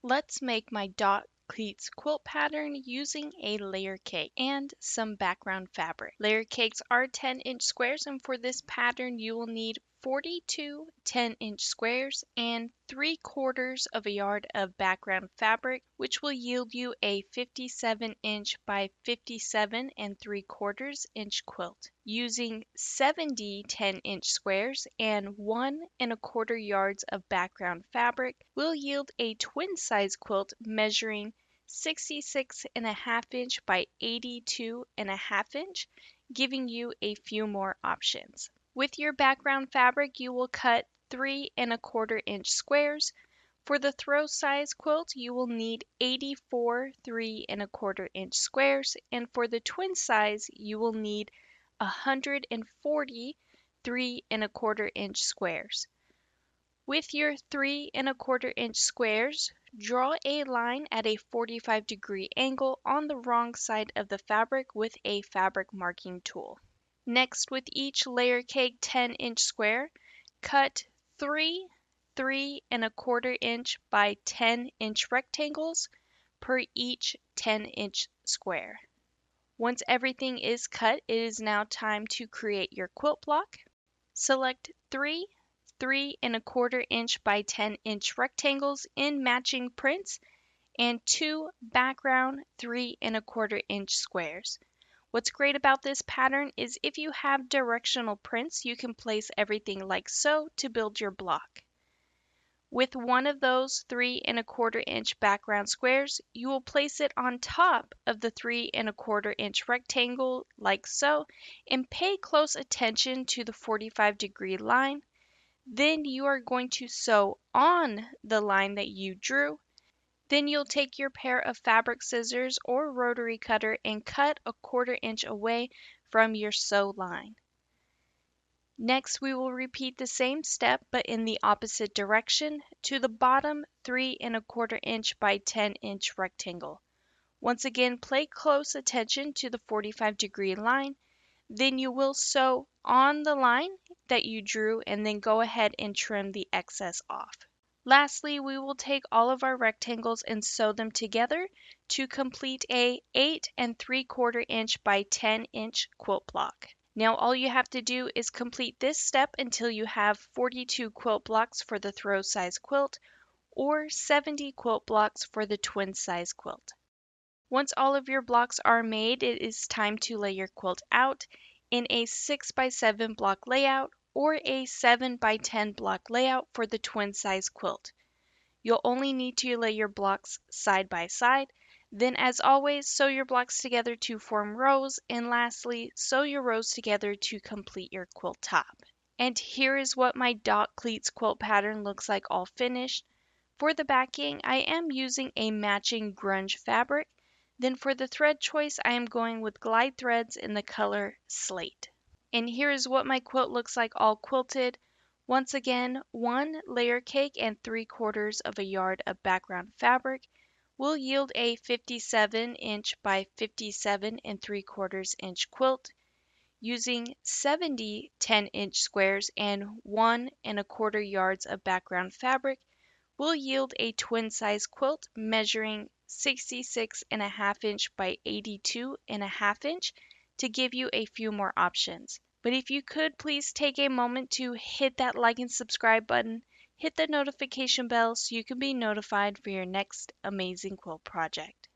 Let's make my dot cleats quilt pattern using a layer cake and some background fabric. Layer cakes are 10-inch squares, and for this pattern you will need 42 10-inch squares and 3/4 of a yard of background fabric, which will yield you a 57-inch by 57 3/4 inch quilt. Using 70 10-inch squares and 1 1/4 yards of background fabric will yield a twin size quilt measuring 66.5 inch by 82.5 inch, giving you a few more options. With your background fabric, you will cut 3 1/4 inch squares. For the throw size quilt, you will need 84 3 1/4 inch squares, and for the twin size, you will need 140 3 1/4 inch squares. With your 3 1/4 inch squares, draw a line at a 45-degree angle on the wrong side of the fabric with a fabric marking tool. Next, with each layer cake 10-inch square, cut 3 3 1/4 inch by 10-inch rectangles per each 10-inch square. Once everything is cut, it is now time to create your quilt block. Select 3 3 1/4 inch by 10-inch rectangles in matching prints and 2 background 3 1/4 inch squares. What's great about this pattern is if you have directional prints, you can place everything like so to build your block. With one of those 3 1/4 inch background squares, you will place it on top of the 3 1/4 inch rectangle like so, and pay close attention to the 45-degree line. Then you are going to sew on the line that you drew. Then you'll take your pair of fabric scissors or rotary cutter and cut 1/4 inch away from your sew line. Next, we will repeat the same step but in the opposite direction to the bottom 3 1/4 inch by 10-inch rectangle. Once again, pay close attention to the 45-degree line. Then you will sew on the line that you drew and then go ahead and trim the excess off. Lastly, we will take all of our rectangles and sew them together to complete a 8 3/4 inch by 10-inch quilt block. Now all you have to do is complete this step until you have 42 quilt blocks for the throw size quilt or 70 quilt blocks for the twin size quilt. Once all of your blocks are made, it is time to lay your quilt out in a 6 by 7 block layout or a 7 by 10 block layout for the twin size quilt. You'll only need to lay your blocks side by side. Then, as always, sew your blocks together to form rows, and lastly, sew your rows together to complete your quilt top. And here is what my dot cleats quilt pattern looks like all finished. For the backing, I am using a matching grunge fabric. Then for the thread choice, I am going with glide threads in the color Slate. And here is what my quilt looks like all quilted. Once again, 1 layer cake and 3/4 of a yard of background fabric will yield a 57-inch by 57 3/4 inch quilt. Using 70 10-inch squares and 1 1/4 yards of background fabric will yield a twin size quilt measuring 66.5 inch by 82.5 inch to give you a few more options. But if you could please take a moment to hit that like and subscribe button, hit the notification bell so you can be notified for your next amazing quilt project.